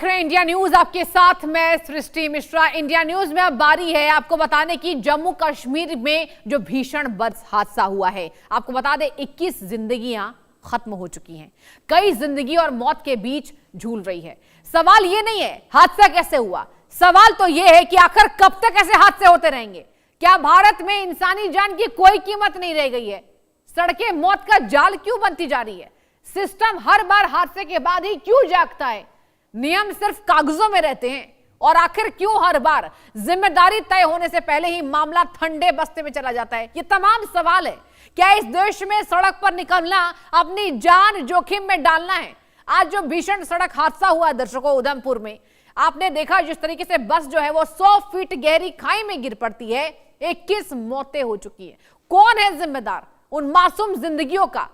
India news आपके साथ मैं सृष्टि मिश्रा। इंडिया न्यूज में अब बारी है आपको बताने की जम्मू कश्मीर में जो भीषण बस हादसा हुआ है। आपको बता दें 21 जिंदगियां खत्म हो चुकी हैं, कई जिंदगी और मौत के बीच झूल रही है। सवाल ये नहीं है हादसा कैसे हुआ, सवाल तो ये है कि आखिर कब तक ऐसे हादसे होते रहेंगे। क्या भारत में इंसानी जान की कोई कीमत नहीं रह गई है? सड़कें मौत का जाल क्यों बनती जा रही है? सिस्टम हर बार हादसे के बाद ही क्यों जागता है? नियम सिर्फ कागजों में रहते हैं और आखिर क्यों हर बार जिम्मेदारी तय होने से पहले ही मामला ठंडे बस्ते में चला जाता है? ये तमाम सवाल है। क्या इस देश में सड़क पर निकलना अपनी जान जोखिम में डालना है? आज जो भीषण सड़क हादसा हुआ दर्शकों उधमपुर में, आपने देखा जिस तरीके से बस जो है वो 100 फीट गहरी खाई में गिर पड़ती है। 21 मौतें हो चुकी है। कौन है जिम्मेदार उन मासूम जिंदगियों का?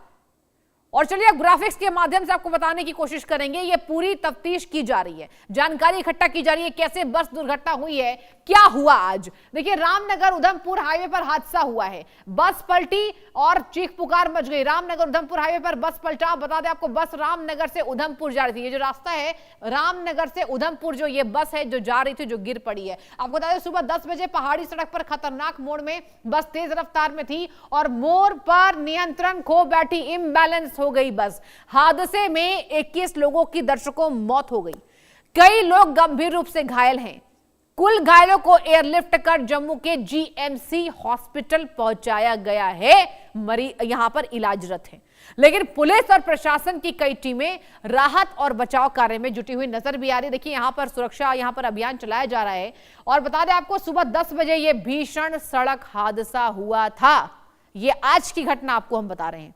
और चलिए अब ग्राफिक्स के माध्यम से आपको बताने की कोशिश करेंगे। ये पूरी तफ्तीश की जा रही है, जानकारी इकट्ठा की जा रही है, कैसे बस दुर्घटना हुई है, क्या हुआ। आज देखिए रामनगर उधमपुर हाईवे पर हादसा हुआ है, बस पलटी और चीख पुकार मच गई। रामनगर उधमपुर हाईवे पर बस पलटा। बता दें आपको बस रामनगर से उधमपुर जा रही थी। ये जो रास्ता है रामनगर से उधमपुर, जो ये बस है जो जा रही थी, जो गिर पड़ी है। आपको बता दें सुबह 10 बजे पहाड़ी सड़क पर खतरनाक मोड़ में बस तेज रफ्तार में थी और मोड़ पर नियंत्रण खो बैठी, इम्बैलेंस हो गई बस। हादसे में 21 लोगों की दर्शकों मौत हो गई, कई लोग गंभीर रूप से घायल हैं। कुल घायलों को एयरलिफ्ट कर जम्मू के जीएमसी हॉस्पिटल पहुंचाया गया है। यहां पर इलाजरत हैं, लेकिन पुलिस और प्रशासन की कई टीमें राहत और बचाव कार्य में जुटी हुई नजर भी आ रही। देखिए यहां पर सुरक्षा, यहां पर अभियान चलाया जा रहा है। और बता दें आपको सुबह 10 बजे यह भीषण सड़क हादसा हुआ था। यह आज की घटना आपको हम बता रहे हैं।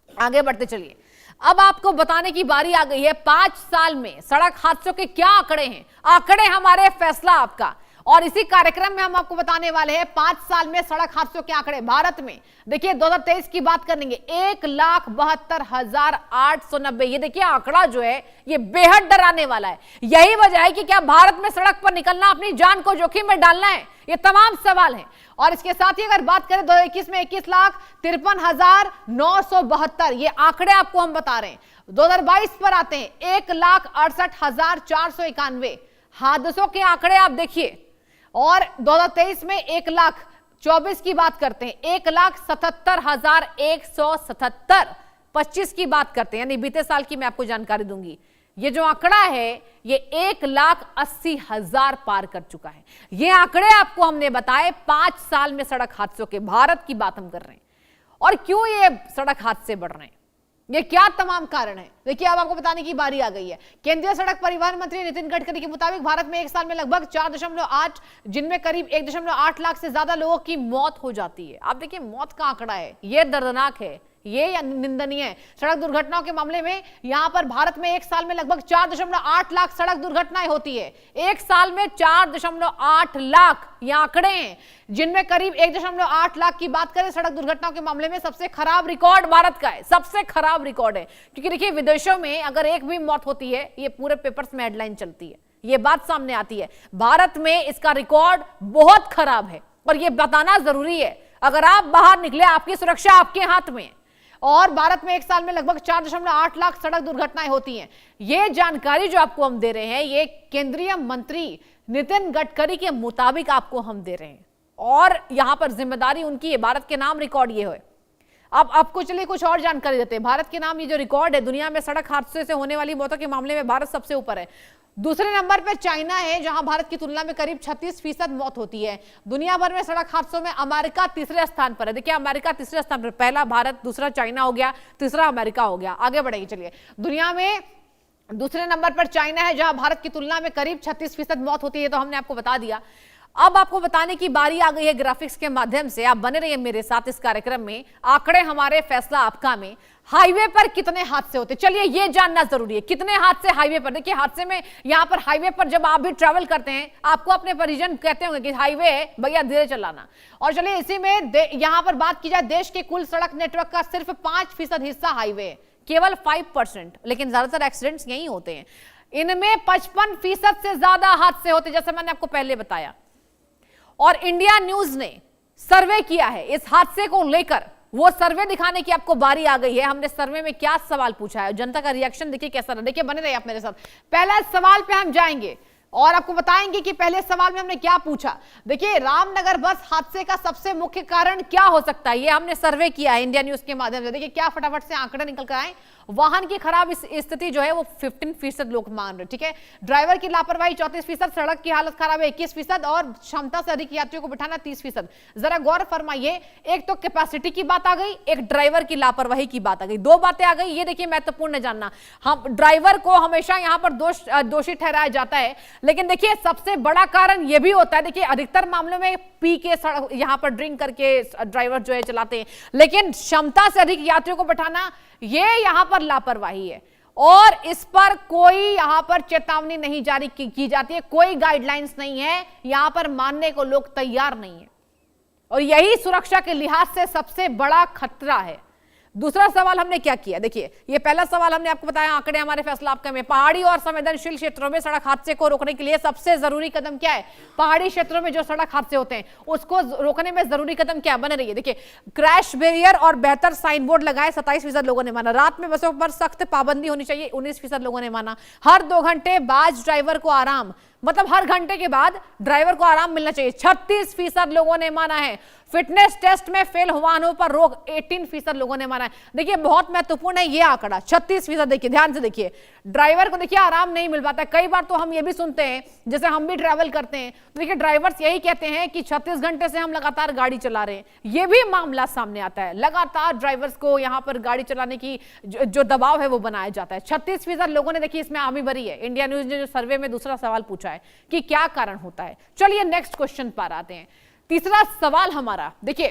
आगे बढ़ते चलिए, अब आपको बताने की बारी आ गई है 5 साल में सड़क हादसों के क्या आंकड़े हैं। आंकड़े हमारे, फैसला आपका। और इसी कार्यक्रम में हम आपको बताने वाले हैं 5 साल में सड़क हादसों के आंकड़े भारत में। देखिए 2023 की बात करेंगे, 1,72,890। ये देखिए आंकड़ा जो है ये बेहद डराने वाला है। यही वजह है कि क्या भारत में सड़क पर निकलना अपनी जान को जोखिम में डालना है? ये तमाम सवाल हैं। और इसके साथ ही अगर बात करें 2021 में 21,53,972 ये आंकड़े आपको हम बता रहे हैं। 2022 पर आते हैं 1,68,491 हादसों के आंकड़े आप देखिए। और 2023 में 1,24,000 की बात करते हैं, 1,77,177। 25 की बात करते हैं, यानी बीते साल की मैं आपको जानकारी दूंगी। ये जो आंकड़ा है ये 1,80,000 पार कर चुका है। ये आंकड़े आपको हमने बताए 5 साल में सड़क हादसों के। भारत की बात हम कर रहे हैं। और क्यों ये सड़क हादसे बढ़ रहे हैं, ये क्या तमाम कारण है, देखिए अब आपको बताने की बारी आ गई है। केंद्रीय सड़क परिवहन मंत्री नितिन गडकरी के मुताबिक भारत में एक साल में लगभग 4.8, जिनमें करीब 1.8 लाख से ज्यादा लोगों की मौत हो जाती है। आप देखिए मौत का आंकड़ा है, यह दर्दनाक है, ये निंदनीय है। सड़क दुर्घटनाओं के मामले में यहां पर भारत में एक साल में लगभग 4.8 लाख सड़क दुर्घटनाएं होती है। एक साल में 4.8 लाख ये आंकड़े हैं, जिनमें करीब 1.8 लाख की बात करें सड़क दुर्घटनाओं के मामले में सबसे खराब रिकॉर्ड भारत का है, सबसे खराब रिकॉर्ड है। क्योंकि देखिए विदेशों में अगर एक भी मौत होती है ये पूरे पेपर्स में हेडलाइन चलती है, ये बात सामने आती है। भारत में इसका रिकॉर्ड बहुत खराब है और ये बताना जरूरी है। अगर आप बाहर निकले आपकी सुरक्षा आपके हाथ में है। और भारत में एक साल में लगभग 4.8 लाख सड़क दुर्घटनाएं होती हैं। ये जानकारी जो आपको हम दे रहे हैं ये केंद्रीय मंत्री नितिन गडकरी के मुताबिक आपको हम दे रहे हैं और यहां पर जिम्मेदारी उनकी है। भारत के नाम रिकॉर्ड ये है। अब आपको चलिए कुछ और जानकारी देते हैं। भारत के नाम ये जो रिकॉर्ड है, दुनिया में सड़क हादसे से होने वाली मौतों के मामले में भारत सबसे ऊपर है। दूसरे नंबर पर चाइना है, जहां भारत की तुलना में करीब 36% मौत होती है। दुनिया भर में सड़क हादसों में अमेरिका तीसरे स्थान पर है। देखिए अमेरिका तीसरे स्थान पर, पहला भारत, दूसरा चाइना हो गया, तीसरा अमेरिका हो गया। आगे बढ़ेंगे चलिए। दुनिया में दूसरे नंबर पर चाइना है, जहां भारत की तुलना में करीब 36% मौत होती है। तो हमने आपको बता दिया। अब आपको बताने की बारी आ गई है ग्राफिक्स के माध्यम से। आप बने रहिए मेरे साथ इस कार्यक्रम में। आंकड़े हमारे, फैसला आपका में। हाईवे पर कितने हादसे होते, चलिए ये जानना जरूरी है। कितने हादसे हाईवे पर? देखिए हादसे में यहां पर हाईवे पर जब आप भी ट्रैवल करते हैं आपको अपने परिजन कहते होंगे कि हाईवे है भैया धीरे चलाना। और चलिए इसी में यहां पर बात की जाए, देश के कुल सड़क नेटवर्क का सिर्फ 5% हिस्सा हाईवे है, केवल 5%। लेकिन ज्यादातर एक्सीडेंट्स यही होते हैं। इनमें 55% से ज्यादा हादसे होते, जैसे मैंने आपको पहले बताया। और इंडिया न्यूज ने सर्वे किया है इस हादसे को लेकर वो सर्वे दिखाने की आपको बारी आ गई है। हमने सर्वे में क्या सवाल पूछा है, जनता का रिएक्शन देखिए कैसा रहा। देखिए बने रहिए आप मेरे साथ। पहला सवाल पे हम जाएंगे और आपको बताएंगे कि पहले सवाल में हमने क्या पूछा। देखिए रामनगर बस हादसे का सबसे मुख्य कारण क्या हो सकता है, ये हमने सर्वे किया है इंडिया न्यूज के माध्यम से। देखिए क्या फटाफट से आंकड़े निकल कर आए। वाहन की खराब स्थिति जो है वो 15% लोग मान रहे, ठीक है। ड्राइवर की लापरवाही 34%, सड़क की हालत खराब है 21% और क्षमता से अधिक यात्रियों को बिठाना 30%। जरा गौर फरमाइए, एक तो कैपेसिटी की बात आ गई, एक ड्राइवर की लापरवाही की बात आ गई, दो बातें आ गई। ये देखिए महत्वपूर्ण है जानना। हम ड्राइवर को हमेशा यहां पर दोषी ठहराया जाता है, लेकिन देखिए सबसे बड़ा कारण यह भी होता है, देखिए अधिकतर मामलों में पी के यहां पर ड्रिंक करके ड्राइवर जो है चलाते हैं, लेकिन क्षमता से अधिक यात्रियों को बैठाना ये यहां पर लापरवाही है और इस पर कोई यहां पर चेतावनी नहीं जारी की जाती है, कोई गाइडलाइंस नहीं है, यहां पर मानने को लोग तैयार नहीं है और यही सुरक्षा के लिहाज से सबसे बड़ा खतरा है। दूसरा सवाल हमने क्या किया, देखिए ये पहला सवाल हमने आपको बताया, आंकड़े हमारे फैसला आपके में। पहाड़ी और संवेदनशील क्षेत्रों में सड़क हादसे को रोकने के लिए सबसे जरूरी कदम क्या है। पहाड़ी क्षेत्रों में जो सड़क हादसे होते हैं उसको रोकने में जरूरी कदम क्या बने रही है। देखिए क्रैश बैरियर और बेहतर साइन बोर्ड लगाए 27% लोगों ने माना। रात में बसों पर सख्त पाबंदी होनी चाहिए 19% लोगों ने माना। हर 2 घंटे बाद ड्राइवर को आराम, मतलब हर घंटे के बाद ड्राइवर को आराम मिलना चाहिए, 36% लोगों ने माना है। फिटनेस टेस्ट में फेल वाहनों पर रोक 18% लोगों ने माना है। देखिए बहुत महत्वपूर्ण है ये आंकड़ा 36%। देखिए ध्यान से देखिए, ड्राइवर को देखिए आराम नहीं मिल पाता। कई बार तो हम ये भी सुनते हैं, जैसे हम भी ट्रैवल करते हैं तो देखिए ड्राइवर्स यही कहते हैं कि 36 घंटे से हम लगातार गाड़ी चला रहे हैं। ये भी मामला सामने आता है, लगातार ड्राइवर्स को यहां पर गाड़ी चलाने की जो दबाव है वो बनाया जाता है। 36% लोगों ने देखिए इसमें हामी भरी है। इंडिया न्यूज ने जो सर्वे में दूसरा सवाल पूछा है कि क्या कारण होता है। चलिए नेक्स्ट क्वेश्चन पर आते हैं। तीसरा सवाल हमारा, देखिए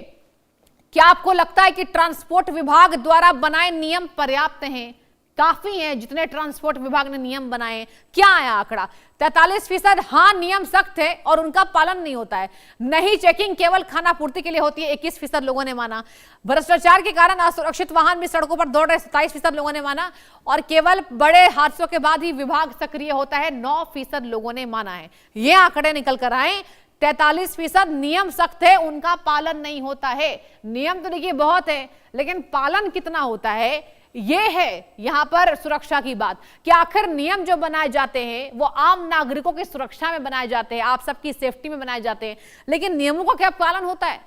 क्या आपको लगता है कि ट्रांसपोर्ट विभाग द्वारा बनाए नियम पर्याप्त हैं, काफी हैं जितने ट्रांसपोर्ट विभाग ने नियम बनाए? क्या आया आंकड़ा? 43% हाँ नियम सख्त है और उनका पालन नहीं होता है। नहीं चेकिंग केवल खानापूर्ति के लिए होती है 21% लोगों ने माना। भ्रष्टाचार के कारण असुरक्षित वाहन भी सड़कों पर दौड़ रहे 27% लोगों ने माना और केवल बड़े हादसों के बाद ही विभाग सक्रिय होता है 9% लोगों ने माना है। ये आंकड़े निकल कर आए। 43% नियम सख्त है, उनका पालन नहीं होता है। नियम तो देखिए बहुत है लेकिन पालन कितना होता है, ये है यहां पर सुरक्षा की बात कि आखिर नियम जो बनाए जाते हैं वो आम नागरिकों की सुरक्षा में बनाए जाते हैं, आप सबकी सेफ्टी में बनाए जाते हैं, लेकिन नियमों का क्या पालन होता है?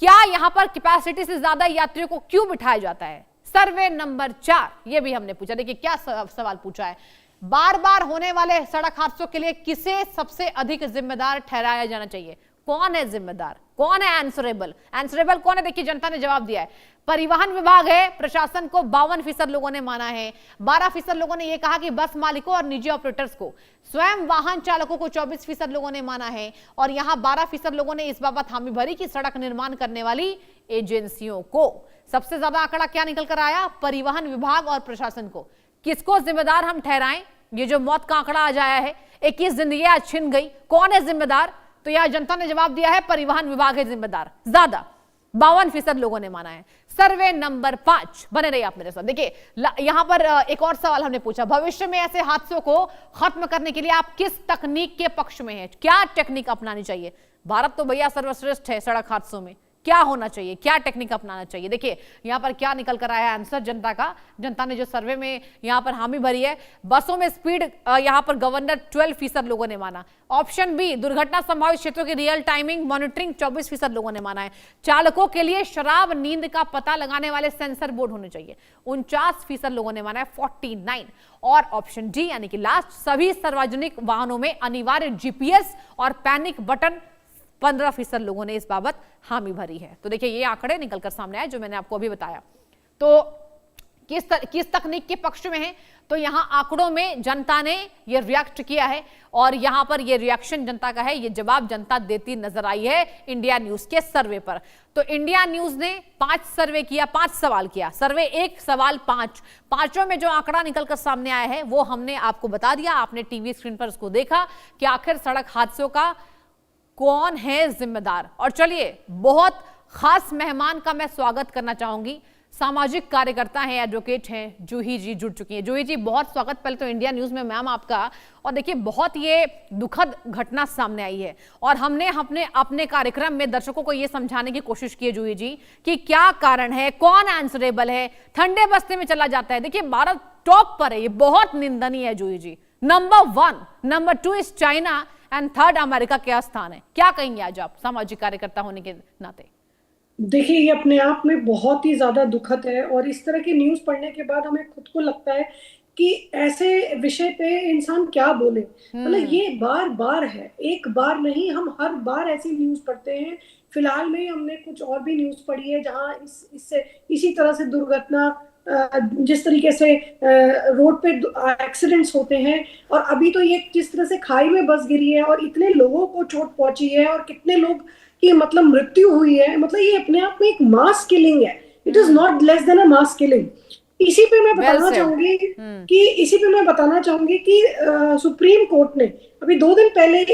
क्या यहां पर कैपेसिटी से ज्यादा यात्रियों को क्यों बिठाया जाता है? सर्वे नंबर 4 ये भी हमने पूछा। देखिए क्या सवाल पूछा है, बार बार होने वाले सड़क हादसों के लिए किसे सबसे अधिक जिम्मेदार ठहराया जाना चाहिए? कौन है जिम्मेदार, कौन है आंसरेबल? आंसरेबल कौन है? देखिए जनता ने जवाब दिया है परिवहन विभाग है। प्रशासन को 52% लोगों ने माना है। 12% लोगों ने यह कहा कि बस मालिकों और निजी ऑपरेटर्स को। स्वयं वाहन चालकों को 24% लोगों ने माना है और यहां 12% लोगों ने इस बाबत हामी भरी कि सड़क निर्माण करने वाली एजेंसियों को। सबसे ज्यादा आंकड़ा क्या निकल कर आया? परिवहन विभाग और प्रशासन को। किसको जिम्मेदार हम ठहराएं? ये जो मौत का आंकड़ा आ जाया है, 21 जिंदगियां छिन गई, कौन है जिम्मेदार? तो यहां जनता ने जवाब दिया है परिवहन विभाग है जिम्मेदार, ज्यादा 52% लोगों ने माना है। सर्वे नंबर 5 बने रहिए आप मेरे साथ। देखिए यहां पर एक और सवाल हमने पूछा, भविष्य में ऐसे हादसों को खत्म करने के लिए आप किस तकनीक के पक्ष में हैं? क्या टेक्निक अपनानी चाहिए? भारत तो भैया सर्वश्रेष्ठ है सड़क हादसों में, क्या होना चाहिए, क्या टेक्निक अपनाना चाहिए? देखिए यहां पर क्या निकल कर आया है आंसर जनता का। जनता ने जो सर्वे में यहां पर हामी भरी है, बसों में स्पीड यहां पर गवर्नर 12% लोगों ने माना। ऑप्शन बी दुर्घटना संभावित क्षेत्रों की रियल टाइमिंग मॉनिटरिंग 24% लोगों ने माना है। चालकों के लिए शराब नींद का पता लगाने वाले सेंसर बोर्ड होने चाहिए, 49% लोगों ने माना है, 49। और ऑप्शन डी यानी कि लास्ट, सभी सार्वजनिक वाहनों में अनिवार्य जीपीएस और पैनिक बटन, 15% लोगों ने इस बाबत हामी भरी है। तो देखिए ये आंकड़े निकलकर सामने आए जो मैंने आपको अभी बताया। तो किस तकनीक के पक्ष में है? तो यहां आंकड़ों में जनता ने ये रिएक्ट किया है और यहां पर ये रिएक्शन जनता का है, ये जवाब जनता देती नजर आई है इंडिया न्यूज के सर्वे पर। तो इंडिया न्यूज ने 5 सर्वे किया, 5 सवाल किया, सर्वे 1 सवाल 5, पांचों में जो आंकड़ा निकलकर सामने आया है वो हमने आपको बता दिया। आपने टीवी स्क्रीन पर उसको देखा कि आखिर सड़क हादसों का कौन है जिम्मेदार। और चलिए बहुत खास मेहमान का मैं स्वागत करना चाहूंगी। सामाजिक कार्यकर्ता हैं, एडवोकेट हैं, जूही जी जुड़ चुकी हैं। जूही जी, बहुत स्वागत पहले तो इंडिया न्यूज में मैम आपका। और देखिए, बहुत ये दुखद घटना सामने आई है और हमने अपने कार्यक्रम में दर्शकों को ये समझाने की कोशिश की है जूही जी कि क्या कारण है, कौन आंसरेबल है, ठंडे बस्ते में चला जाता है। देखिए, भारत टॉप पर है, ये बहुत निंदनीय है Juhi ji. Number 1, number 2 is China and third America क्या स्थान है। क्या कहेंगे आज आप सामाजिक कार्यकर्ता होने के नाते? देखिए, ये अपने आप में बहुत ही ज्यादा दुखद है और इस तरह की न्यूज पढ़ने के बाद हमें खुद को लगता है कि ऐसे विषय पे इंसान क्या बोले। मतलब ये बार बार है, एक बार नहीं, हम हर बार ऐसी न्यूज पढ़ते हैं। फिलहाल में हमने कुछ और भी न्यूज पढ़ी है जहां इससे इसी तरह से दुर्घटना, जिस तरीके से रोड पे एक्सीडेंट्स होते हैं, और अभी तो ये जिस तरह से खाई में बस गिरी है और इतने लोगों को चोट पहुंची है और कितने लोग की मतलब मृत्यु हुई है। मतलब ये अपने आप में एक मास किलिंग है। It is not less than a mass killing. इसी पे मैं बताना चाहूंगी कि सुप्रीम कोर्ट ने अभी 2 दिन पहले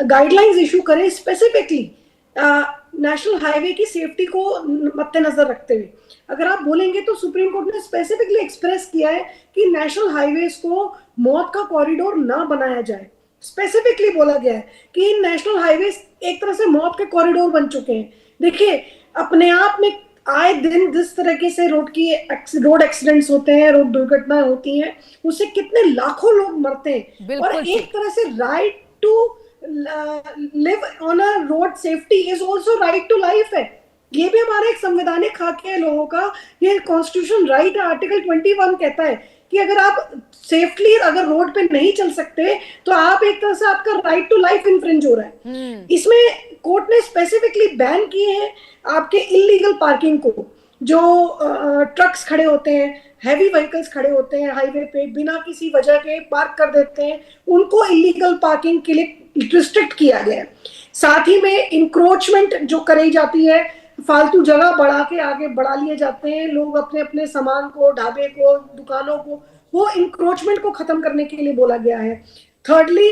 गाइडलाइंस इशू करे स्पेसिफिकली नेशनल हाईवे की सेफ्टी को मद्देनजर रखते हुए। अगर आप बोलेंगे तो सुप्रीम कोर्ट ने स्पेसिफिकली एक्सप्रेस किया है कि नेशनल हाईवेज को मौत का कॉरिडोर ना बनाया जाए। स्पेसिफिकली बोला गया है कि नेशनल हाईवेज एक तरह से मौत के कॉरिडोर बन चुके हैं। देखिए, अपने आप में आए दिन जिस तरीके से रोड एक्सीडेंट्स होते हैं, रोड दुर्घटनाएं होती हैं, उससे कितने लाखों लोग मरते हैं। और एक तरह से right to live on a road safety is also right to life है। ये भी हमारा एक संवैधानिक हक है लोगों का। ये कॉन्स्टिट्यूशन राइट, आर्टिकल 21 कहता है कि अगर आप सेफली अगर रोड पे नहीं चल सकते तो आप एक तरह से आपका राइट टू लाइफ इन्फ्रिंज हो रहा है। इसमें कोर्ट ने स्पेसिफिकली बैन किए हैं आपके इलीगल पार्किंग को। जो ट्रक्स खड़े होते हैं, हैवी व्हीकल्स खड़े होते हैं हाईवे पे, बिना किसी वजह के पार्क कर देते हैं, उनको इलीगल पार्किंग के लिए रिस्ट्रिक्ट किया गया है। साथ ही में इंक्रोचमेंट जो करी जाती है, फालतू जगह बढ़ा के आगे बढ़ा लिए जाते हैं लोग अपने अपने सामान को, ढाबे को, दुकानों को, वो इंक्रोचमेंट को खत्म करने के लिए बोला गया है। थर्डली,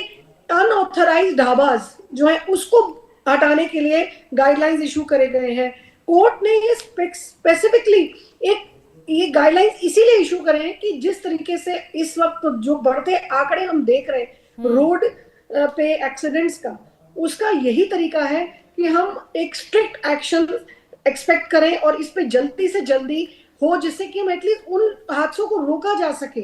अनऑथराइज्ड ढाबाज जो है उसको हटाने के लिए गाइडलाइंस इशू करे गए हैं। कोर्ट ने ये स्पेसिफिकली ये गाइडलाइंस इसीलिए इशू करे हैं कि जिस तरीके से इस वक्त जो बढ़ते आंकड़े हम देख रहे हैं रोड पे एक्सीडेंट्स का, उसका यही तरीका है कि हम एक स्ट्रिक्ट एक्शन एक्सपेक्ट करें और इस पे जल्दी से जल्दी हो, जिससे कि हम एटलीस्ट उन हादसों को रोका जा सके।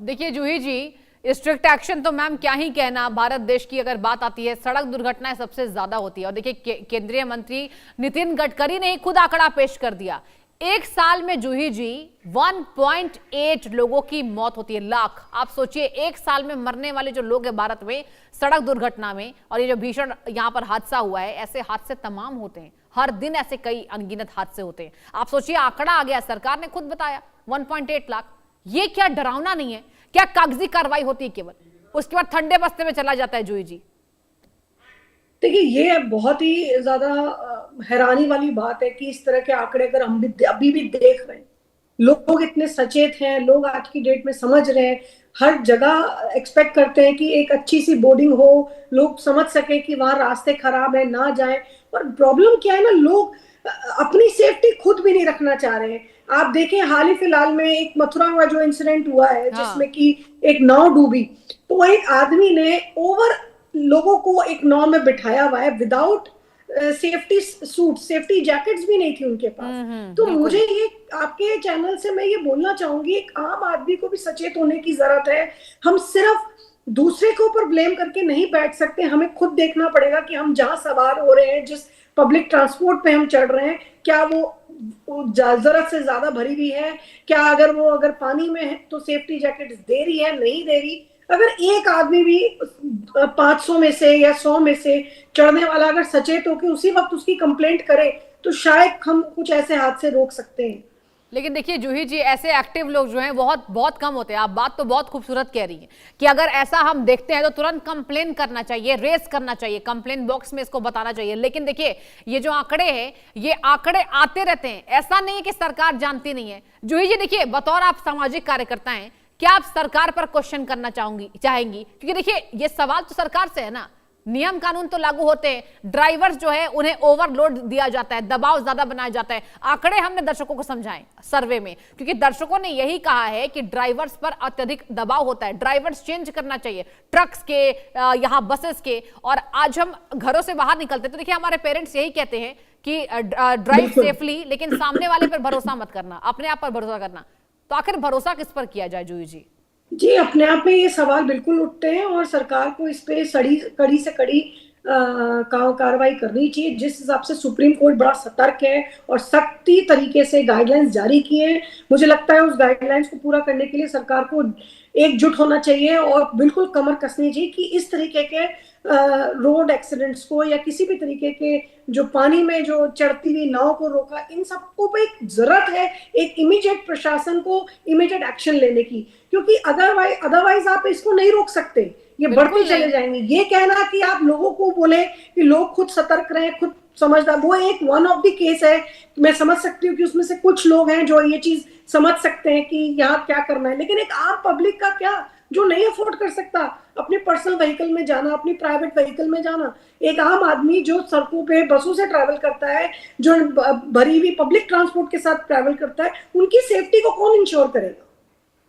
देखिए जूही जी, स्ट्रिक्ट एक्शन तो मैम क्या ही कहना, भारत देश की अगर बात आती है सड़क दुर्घटनाएं सबसे ज्यादा होती है। और देखिए, केंद्रीय मंत्री नितिन गडकरी ने खुद आंकड़ा पेश कर दिया। एक साल में जूही जी 1.8 लोगों की मौत होती है, लाख। आप सोचिए, एक साल में मरने वाले जो लोग हैं भारत में सड़क दुर्घटना में, और ये जो भीषण यहाँ पर हादसा हुआ है, ऐसे हादसे तमाम होते हैं हर दिन, ऐसे कई अनगिनत हादसे होते हैं। आप सोचिए, आंकड़ा आ गया, सरकार ने खुद बताया 1.8 लाख। ये क्या डरावना नहीं है? क्या कागजी कार्रवाई होती है केवल, उसके बाद ठंडे बस्ते में चला जाता है जूही जी? देखिए, ये बहुत ही ज्यादा हैरानी वाली बात है कि इस तरह के आंकड़े अगर हम अभी भी देख रहे हैं। लोग इतने सचेत हैं, लोग आज की डेट में समझ रहे हैं, हर जगह एक्सपेक्ट करते हैं कि एक अच्छी सी बोर्डिंग हो, लोग समझ सके कि वहां रास्ते खराब है, ना जाएं। और प्रॉब्लम क्या है ना, लोग अपनी सेफ्टी खुद भी नहीं रखना चाह रहे हैं। आप देखें, हाल ही फिलहाल में एक मथुरा में जो इंसिडेंट हुआ है, जिसमें कि एक नाव डूबी, तो वो एक आदमी ने ओवर लोगों को एक नाव में बिठाया हुआ है without safety suit, safety jackets भी नहीं थी उनके पास। तो मुझे ये आपके चैनल से मैं ये बोलना चाहूंगी, एक आम आदमी को भी सचेत होने की जरूरत है। हम सिर्फ दूसरे के ऊपर ब्लेम करके नहीं बैठ सकते, हमें खुद देखना पड़ेगा कि हम जहां सवार हो रहे हैं, जिस पब्लिक ट्रांसपोर्ट पे हम चढ़ रहे हैं, क्या वो जरूरत से ज्यादा भरी हुई है, क्या अगर पानी में है तो सेफ्टी जैकेट दे रही है, नहीं दे रही। अगर एक आदमी भी 500 में से या 100 में से चढ़ने वाला अगर सचेत होकर उसी वक्त उसकी कंप्लेंट करे, तो शायद हम कुछ ऐसे हादसे रोक सकते हैं। लेकिन देखिए जूही जी, ऐसे एक्टिव लोग जो हैं बहुत बहुत कम होते हैं। आप बात तो बहुत खूबसूरत कह रही हैं कि अगर ऐसा हम देखते हैं तो तुरंत कंप्लेन करना चाहिए, रेस करना चाहिए, कंप्लेन बॉक्स में इसको बताना चाहिए। लेकिन देखिए, ये जो आंकड़े हैं, ये आंकड़े आते रहते हैं, ऐसा नहीं है कि सरकार जानती नहीं है। जूही जी देखिए, बतौर आप सामाजिक कार्यकर्ता हैं, क्या आप सरकार पर क्वेश्चन करना चाहेंगी? क्योंकि देखिए, ये सवाल तो सरकार से है ना, नियम कानून तो लागू होते हैं, ड्राइवर्स जो है उन्हें ओवरलोड दिया जाता है, दबाव ज्यादा बनाया जाता है। आंकड़े हमने दर्शकों को समझाए सर्वे में, क्योंकि दर्शकों ने यही कहा है कि ड्राइवर्स पर अत्यधिक दबाव होता है, ड्राइवर्स चेंज करना चाहिए, ट्रक्स के, यहाँ बसेस के। और आज हम घरों से बाहर निकलते तो देखिए हमारे पेरेंट्स यही कहते हैं कि ड्राइव सेफली, लेकिन सामने वाले पर भरोसा मत करना, अपने आप पर भरोसा करना। तो आखिर भरोसा किस पर किया जाए जूही जी? जी, अपने आप में ये सवाल बिल्कुल उठते हैं और सरकार को इस पे कड़ी से कड़ी कार्रवाई करनी चाहिए। जिस हिसाब से सुप्रीम कोर्ट बड़ा सतर्क है और सख्ती तरीके से गाइडलाइंस जारी किए हैं, मुझे लगता है उस गाइडलाइंस को पूरा करने के लिए सरकार को एकजुट होना चाहिए और बिल्कुल कमर कसनी चाहिए कि इस तरीके के रोड एक्सीडेंट्स को या किसी भी तरीके के जो पानी में जो चढ़ती हुई नाव को रोका, इन सबको पे एक जरूरत है एक इमीडिएट प्रशासन को इमीडिएट एक्शन लेने की, क्योंकि अदरवाइज आप इसको नहीं रोक सकते, ये बढ़ते चले जाएंगे। ये कहना कि आप लोगों को बोले कि लोग खुद सतर्क रहे, खुद समझदार, वो एक वन ऑफ द केस है। मैं समझ सकती हूँ कि उसमें से कुछ लोग हैं जो ये चीज समझ सकते हैं कि यहाँ क्या करना है, लेकिन एक आम पब्लिक का क्या, जो नहीं अफोर्ड कर सकता अपने पर्सनल व्हीकल में जाना, अपनी प्राइवेट व्हीकल में जाना, एक आम आदमी जो सड़कों पे बसों से ट्रैवल करता है, जो भरी हुई पब्लिक ट्रांसपोर्ट के साथ ट्रैवल करता है, उनकी सेफ्टी को कौन इंश्योर करेगा?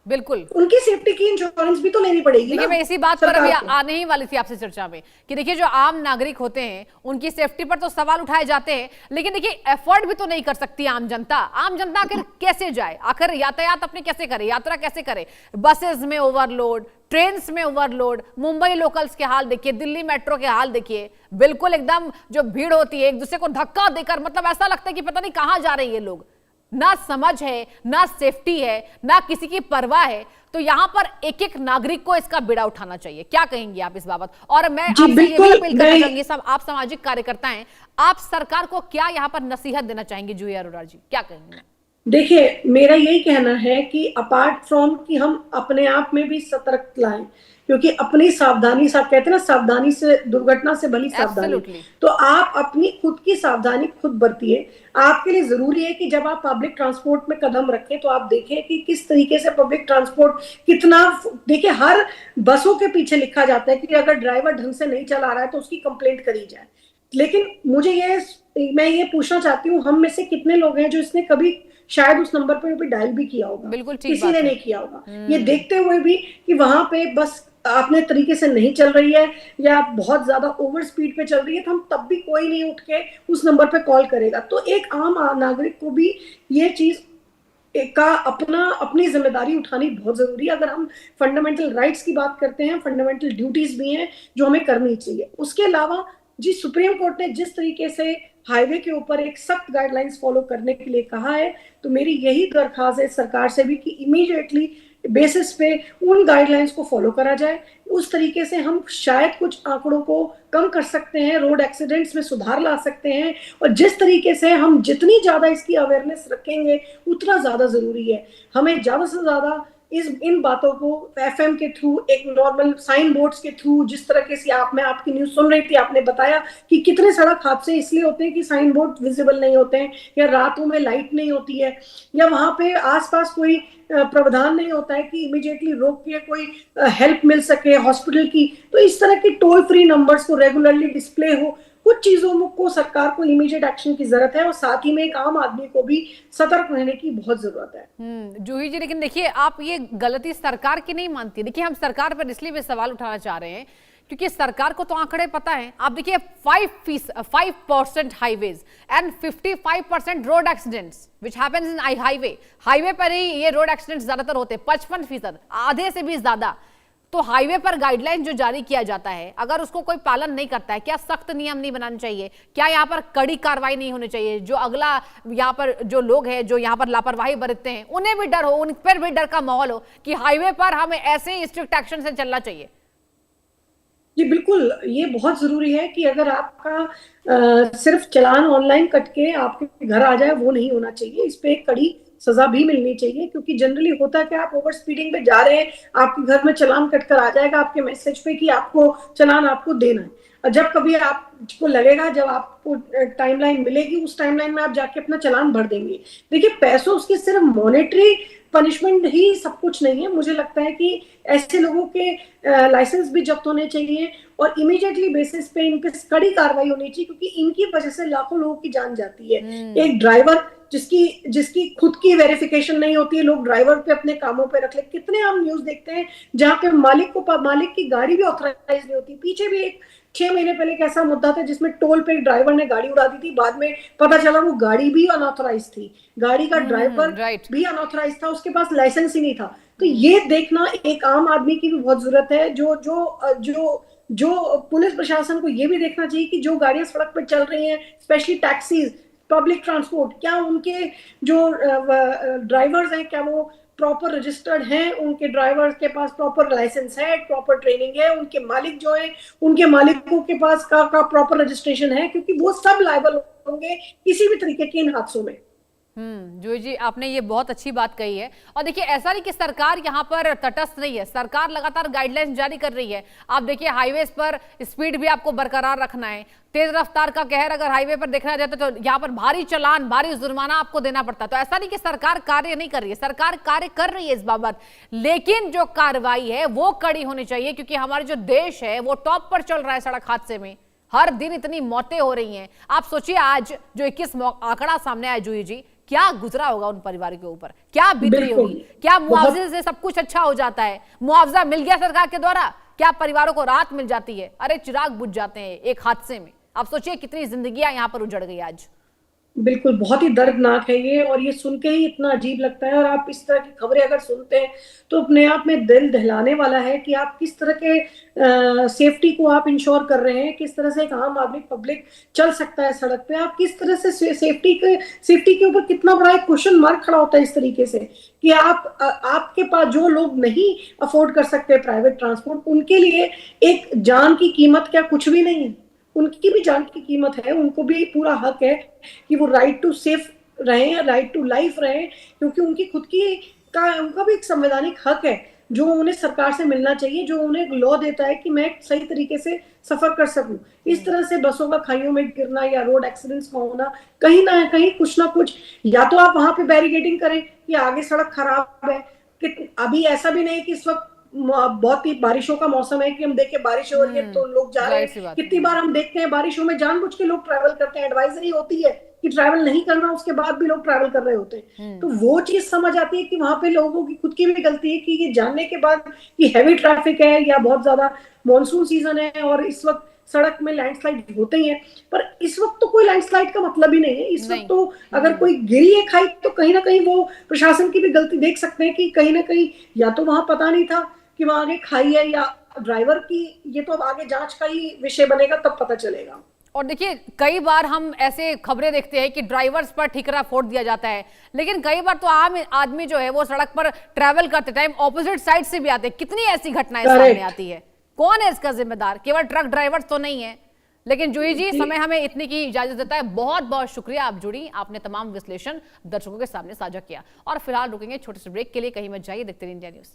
बिल्कुल, उनकी सेफ्टी की इंश्योरेंस भी तो लेनी पड़ेगी। देखिए मैं इसी बात पर अभी आने ही वाली थी आपसे चर्चा में कि देखिए जो आम नागरिक होते हैं उनकी सेफ्टी पर तो सवाल उठाए जाते हैं, लेकिन देखिए एफर्ट भी तो नहीं कर सकती आम जनता। आम जनता आखिर कैसे जाए, आखिर यातायात अपने कैसे करे, यात्रा कैसे करे? बसेस में ओवरलोड, ट्रेन्स में ओवरलोड, मुंबई लोकल्स के हाल देखिए, दिल्ली मेट्रो के हाल देखिए, बिल्कुल एकदम जो भीड़ होती है एक दूसरे को धक्का देकर, मतलब ऐसा लगता है कि पता नहीं कहां जा रहे हैं ये लोग। ना समझ है, ना सेफ्टी है, ना किसी की परवाह है। तो यहां पर एक एक नागरिक को इसका बीड़ा उठाना चाहिए। क्या कहेंगे आप इस बाबत? और मैं आपसे ये भी अपील करना चाहूंगी, सब आप सामाजिक कार्यकर्ता हैं, आप सरकार को क्या यहां पर नसीहत देना चाहेंगे? जूही अरोड़ा जी क्या कहेंगे? देखिए, मेरा यही कहना है कि अपार्ट फ्रॉम कि हम अपने आप में भी सतर्क लाएं, क्योंकि अपनी सावधानी, सब कहते हैं ना, सावधानी से दुर्घटना से भली सावधानी, तो आप अपनी खुद की सावधानी खुद बरतिए। आपके लिए जरूरी है कि जब आप पब्लिक ट्रांसपोर्ट में कदम रखें तो आप देखें कि किस तरीके से पब्लिक ट्रांसपोर्ट कितना, देखिए हर बसों के पीछे लिखा जाता है कि अगर ड्राइवर ढंग से नहीं चला रहा है तो उसकी कंप्लेंट करी जाए। लेकिन मैं ये पूछना चाहती हूँ, हम में से कितने लोग हैं जो इसने कभी शायद उस नंबर पे भी डायल भी किया होगा? बिल्कुल किसी ने नहीं किया होगा। ये देखते हुए भी कि वहां पे बस अपने तरीके से नहीं चल रही है या बहुत ज्यादा ओवर स्पीड पे चल रही है, तो हम तब भी कोई नहीं उठ के उस नंबर पे कॉल करेगा। तो एक आम नागरिक को भी ये चीज का अपनी जिम्मेदारी उठानी बहुत जरूरी है। अगर हम फंडामेंटल राइट्स की बात करते हैं, फंडामेंटल ड्यूटीज भी हैं जो हमें करनी चाहिए। उसके अलावा जी, सुप्रीम कोर्ट ने जिस तरीके से हाईवे के ऊपर एक सख्त गाइडलाइंस फॉलो करने के लिए कहा है, तो मेरी यही दरख्वास्त है सरकार से भी कि इमीडिएटली बेसिस पे उन गाइडलाइंस को फॉलो करा जाए। उस तरीके से हम शायद कुछ आंकड़ों को कम कर सकते हैं, रोड एक्सीडेंट्स में सुधार ला सकते हैं, और जिस तरीके से हम जितनी ज्यादा इसकी अवेयरनेस रखेंगे उतना ज्यादा जरूरी है। हमें ज्यादा से ज्यादा इन बातों को एफएम के थ्रू, एक नॉर्मल साइन बोर्ड्स के थ्रू, जिस तरह से मैं आपकी न्यूज सुन रही थी, आपने बताया कि कितने सड़क हादसे इसलिए होते हैं कि साइन बोर्ड विजिबल नहीं होते हैं, या रातों में लाइट नहीं होती है, या वहां पे आसपास कोई प्रावधान नहीं होता है कि इमीडिएटली रोक के कोई हेल्प मिल सके हॉस्पिटल की। तो इस तरह की टोल फ्री नंबर्स को रेगुलरली डिस्प्ले हो, कुछ चीजों को सरकार को इमीडिएट एक्शन की जरूरत है, और साथ ही में एक आम आदमी को भी सतर्क रहने की बहुत जरूरत है। जूही जी, लेकिन देखिए आप ये गलती सरकार की नहीं मानती। देखिए हम सरकार पर इसलिए भी सवाल उठाना चाह रहे हैं क्योंकि सरकार को तो आंकड़े पता है। आप देखिए 5% highways and 55% road accidents which happens in highway पर ही ये रोड एक्सीडेंट्स ज्यादातर होते हैं, 55%, आधे से भी ज्यादा। तो हाईवे पर गाइडलाइन जो जारी किया जाता है, अगर उसको कोई पालन नहीं करता है, क्या सख्त नियम नहीं बनाने चाहिए? क्या यहाँ पर कड़ी कार्रवाई नहीं होनी चाहिए? जो अगला यहाँ पर जो लोग हैं जो यहाँ पर लापरवाही बरतते हैं, उन्हें भी डर हो, उन पर भी डर का माहौल हो कि हाईवे पर हमें ऐसे ही स्ट्रिक्ट एक्शन से चलना चाहिए। जी बिल्कुल, ये बहुत जरूरी है कि अगर आपका सिर्फ चालान ऑनलाइन कट के आपके घर आ जाए, वो नहीं होना चाहिए। इस पे एक कड़ी सजा भी मिलनी चाहिए, क्योंकि जनरली होता है कि आप ओवर स्पीडिंग पे जा रहे हैं, आपके घर में चालान कट कर आ जाएगा आपके मैसेज पे कि आपको चालान आपको देना है, और जब कभी आपको लगेगा, जब आपको टाइमलाइन मिलेगी, उस टाइमलाइन में आप जाके अपना चालान भर देंगे। देखिए पैसों उसकी सिर्फ मॉनेटरी पनिशमेंट ही सब कुछ नहीं है। मुझे लगता है कि ऐसे लोगों के लाइसेंस भी जब्त होने चाहिए और इमीडिएटली बेसिस पे इन पे कड़ी कार्रवाई होनी चाहिए, क्योंकि इनकी वजह से लाखों लोगों की जान जाती है। एक ड्राइवर जिसकी जिसकी खुद की वेरिफिकेशन नहीं होती है, लोग ड्राइवर पे अपने कामों पे रख ले। कितने हम न्यूज देखते हैं जहां पे मालिक की गाड़ी भी ऑथराइज नहीं होती। पीछे भी एक 6 महीने पहले एक ऐसा मुद्दा था जिसमें टोल पे ड्राइवर ने गाड़ी उड़ा दी थी, बाद में पता चला वो गाड़ी भी अनऑथराइज थी, गाड़ी का ड्राइवर भी अनऑथराइज था, उसके पास लाइसेंस ही नहीं था। तो ये देखना एक आम आदमी की भी बहुत जरूरत है। जो जो जो जो पुलिस प्रशासन को ये भी देखना चाहिए कि जो गाड़ियां सड़क पर चल रही हैं, स्पेशली टैक्सीज, पब्लिक ट्रांसपोर्ट, क्या उनके जो ड्राइवर्स हैं क्या वो प्रॉपर रजिस्टर्ड हैं, उनके ड्राइवर्स के पास प्रॉपर लाइसेंस है, प्रॉपर ट्रेनिंग है, उनके मालिक जो है उनके मालिकों के पास का प्रॉपर रजिस्ट्रेशन है, क्योंकि वो सब लायबल होंगे किसी भी तरीके के इन हादसों में। जूही जी, आपने ये बहुत अच्छी बात कही है। और देखिए, ऐसा नहीं कि सरकार यहाँ पर तटस्थ नहीं है, सरकार लगातार गाइडलाइंस जारी कर रही है। आप देखिए, हाईवेज पर स्पीड भी आपको बरकरार रखना है। तेज रफ्तार का कहर अगर हाईवे पर देखना जाता तो यहाँ पर भारी चालान, भारी जुर्माना आपको देना पड़ता। तो ऐसा नहीं कि सरकार कार्य नहीं कर रही है, सरकार कार्य कर रही है इस बाबत, लेकिन जो कार्रवाई है वो कड़ी होनी चाहिए, क्योंकि हमारे जो देश है वो टॉप पर चल रहा है सड़क हादसे में। हर दिन इतनी मौतें हो रही हैं। आप सोचिए, आज जो 21 आंकड़ा सामने आया जूही जी, क्या गुजरा होगा उन परिवारों के ऊपर, क्या बीत रही होगी, क्या मुआवजे से सब कुछ अच्छा हो जाता है, मुआवजा मिल गया सरकार के द्वारा, क्या परिवारों को राहत मिल जाती है? अरे चिराग बुझ जाते हैं एक हादसे में। आप सोचिए कितनी जिंदगियां यहाँ पर उजड़ गई आज। बिल्कुल, बहुत ही दर्दनाक है ये, और ये सुन के ही इतना अजीब लगता है। और आप इस तरह की खबरें अगर सुनते हैं तो अपने आप में दिल दहलाने वाला है कि आप किस तरह के सेफ्टी को आप इंश्योर कर रहे हैं, किस तरह से एक आम आदमी पब्लिक चल सकता है सड़क पे। आप किस तरह से सेफ्टी के ऊपर कितना बड़ा एक क्वेश्चन मार्क खड़ा होता है इस तरीके से कि आपके पास जो लोग नहीं अफोर्ड कर सकते प्राइवेट ट्रांसपोर्ट, उनके लिए एक जान की कीमत क्या कुछ भी नहीं है। उनकी भी जान की कीमत है, उनको भी पूरा हक है कि वो राइट टू सेफ रहे, राइट टू लाइफ रहे, क्योंकि उनकी खुद की उनका भी एक संवैधानिक हक है जो उन्हें सरकार से मिलना चाहिए, जो उन्हें लॉ देता है कि मैं सही तरीके से सफर कर सकूं। इस तरह से बसों का खाइयों में गिरना या रोड एक्सीडेंट्स का होना, कहीं ना कहीं कुछ ना कुछ, या तो आप वहां पे बैरिकेडिंग करें कि आगे सड़क खराब है। कि अभी ऐसा भी नहीं कि इस वक्त बहुत ही बारिशों का मौसम है कि हम देखें बारिश हो रही है तो लोग जा रहे हैं। कितनी बार हम देखते हैं बारिशों में जानबूझ के लोग ट्रैवल करते हैं, एडवाइजरी होती है कि ट्रैवल नहीं करना, उसके बाद भी लोग ट्रैवल कर रहे होते हैं। तो वो चीज समझ आती है कि वहां पे लोगों की खुद की भी गलती है कि ये जानने के बाद कि हैवी ट्रैफिक है या बहुत ज्यादा मॉनसून सीजन है और इस वक्त सड़क में लैंडस्लाइड होते ही है, पर इस वक्त तो कोई लैंडस्लाइड का मतलब ही नहीं है। इस वक्त तो अगर कोई गिरी है खाई तो कहीं ना कहीं वो प्रशासन की भी गलती देख सकते हैं कि कहीं ना कहीं या तो वहां पता नहीं था कि वहां आगे खाई है या ड्राइवर की, ये तो अब आगे जांच का ही विषय बनेगा, तब पता चलेगा। और देखिए, कई बार हम ऐसे खबरें देखते हैं कि ड्राइवर्स पर ठिकरा फोड़ दिया जाता है, लेकिन कई बार तो आम आदमी जो है वो सड़क पर ट्रैवल करते टाइम ऑपोजिट साइड से भी आते हैं। कितनी ऐसी घटनाएं सामने आती है, कौन है इसका जिम्मेदार? केवल ट्रक ड्राइवर्स तो नहीं है। लेकिन जूही जी, समय हमें इतनी की इजाजत देता है। बहुत बहुत शुक्रिया, आप जुड़ी, आपने तमाम विश्लेषण दर्शकों के सामने साझा किया। और फिलहाल रुकेंगे छोटे से ब्रेक के लिए, कहीं मत जाइए, देखते रहिए इंडिया न्यूज।